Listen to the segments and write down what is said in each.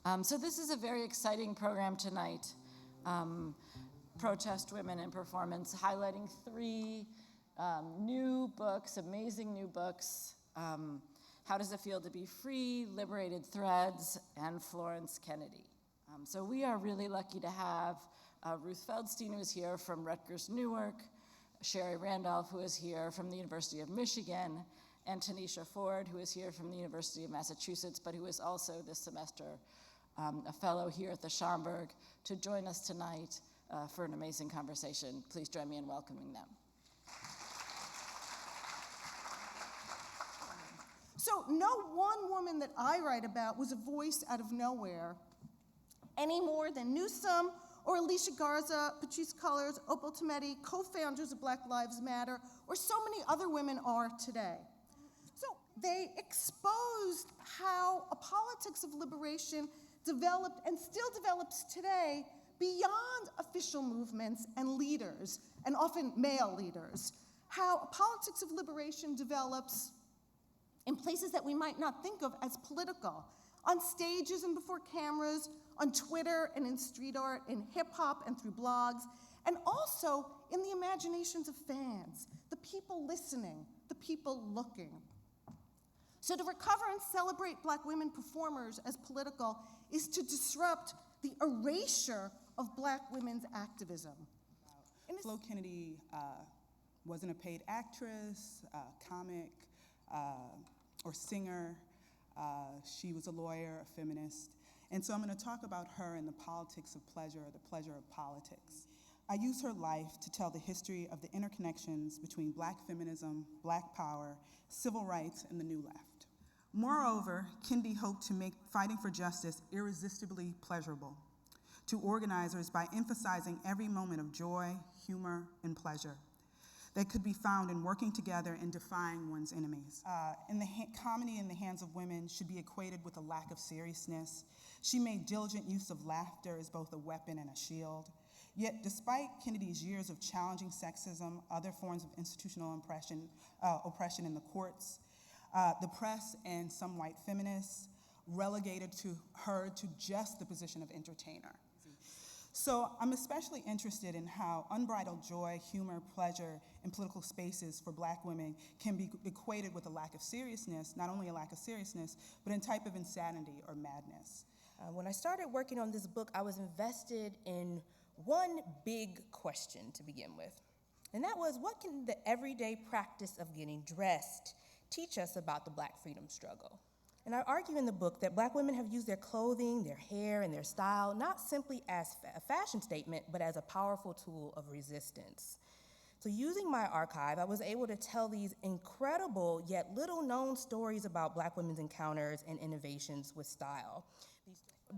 So this is a very exciting program tonight. Protest Women in Performance, highlighting three new books, amazing new books. How Does It Feel to Be Free, Liberated Threads, and Florence Kennedy. So we are really lucky to have Ruth Feldstein, who is here from Rutgers Newark, Sherie Randolph, who is here from the University of Michigan, and Tanisha Ford, who is here from the University of Massachusetts, but who is also this semester a fellow here at the Schomburg, to join us tonight for an amazing conversation. Please join me in welcoming them. So no one woman that I write about was a voice out of nowhere, any more than Newsom or Alicia Garza, Patrisse Cullors, Opal Tometi, co-founders of Black Lives Matter, or so many other women are today. So they exposed how a politics of liberation developed and still develops today beyond official movements and leaders, and often male leaders. How a politics of liberation develops in places that we might not think of as political, on stages and before cameras, on Twitter and in street art, in hip hop and through blogs, and also in the imaginations of fans, the people listening, the people looking. So to recover and celebrate Black women performers as political is to disrupt the erasure of Black women's activism. Flo Kennedy wasn't a paid actress, comic, or singer. She was a lawyer, a feminist. And so I'm going to talk about her and the politics of pleasure, or the pleasure of politics. I use her life to tell the history of the interconnections between Black feminism, Black power, civil rights, and the New Left. Moreover, Kennedy hoped to make fighting for justice irresistibly pleasurable to organizers by emphasizing every moment of joy, humor, and pleasure that could be found in working together and defying one's enemies. Comedy in the hands of women should be equated with a lack of seriousness. She made diligent use of laughter as both a weapon and a shield. Yet, despite Kennedy's years of challenging sexism, other forms of institutional oppression in the courts, the press and some white feminists relegated her to just the position of entertainer. So I'm especially interested in how unbridled joy, humor, pleasure in political spaces for Black women can be equated with a lack of seriousness, not only a lack of seriousness, but a type of insanity or madness. When I started working on this book, I was invested in one big question to begin with, and that was, what can the everyday practice of getting dressed teach us about the Black freedom struggle? And I argue in the book that Black women have used their clothing, their hair, and their style not simply as a fashion statement, but as a powerful tool of resistance. So using my archive, I was able to tell these incredible yet little-known stories about Black women's encounters and innovations with style.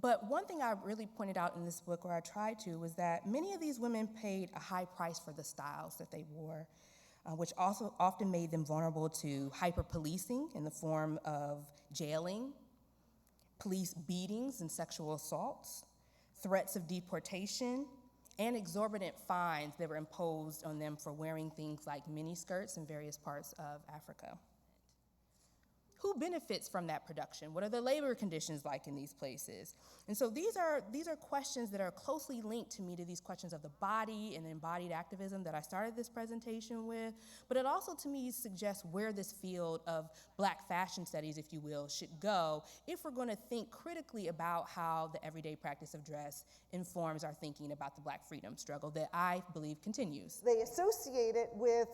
But one thing I really pointed out in this book, or I tried to, was that many of these women paid a high price for the styles that they wore, which also often made them vulnerable to hyper-policing in the form of jailing, police beatings and sexual assaults, threats of deportation, and exorbitant fines that were imposed on them for wearing things like miniskirts in various parts of Africa. Who benefits from that production? What are the labor conditions like in these places? And so these are questions that are closely linked to me to these questions of the body and embodied activism that I started this presentation with, but it also to me suggests where this field of Black fashion studies, if you will, should go if we're going to think critically about how the everyday practice of dress informs our thinking about the Black freedom struggle that I believe continues. They associate it with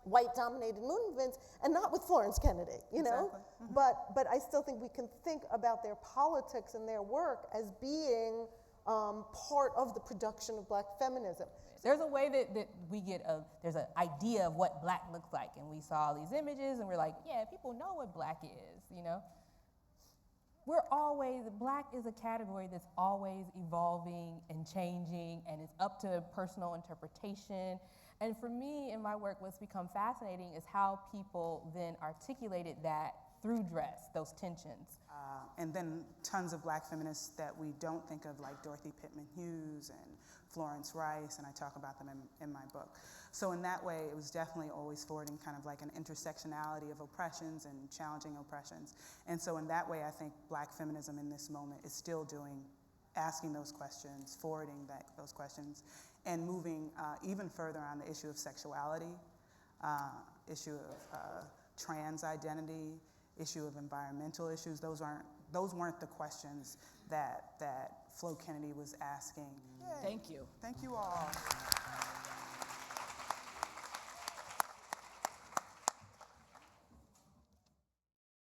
white-dominated movements, and not with Florence Kennedy, you know? Exactly. Mm-hmm. But I still think we can think about their politics and their work as being part of the production of Black feminism. There's a way that we get there's an idea of what Black looks like, and we saw these images, and we're like, yeah, people know what Black is, you know? Black is a category that's always evolving and changing, and it's up to personal interpretation. And for me, in my work, what's become fascinating is how people then articulated that through dress, those tensions. And then tons of Black feminists that we don't think of, like Dorothy Pittman Hughes and Florence Rice, and I talk about them in my book. So in that way, it was definitely always forwarding kind of like an intersectionality of oppressions and challenging oppressions. And so in that way, I think Black feminism in this moment is still asking those questions, forwarding those questions, and moving even further on the issue of sexuality, issue of trans identity, issue of environmental issues. Those weren't the questions that Flo Kennedy was asking. Thank you. Thank you all.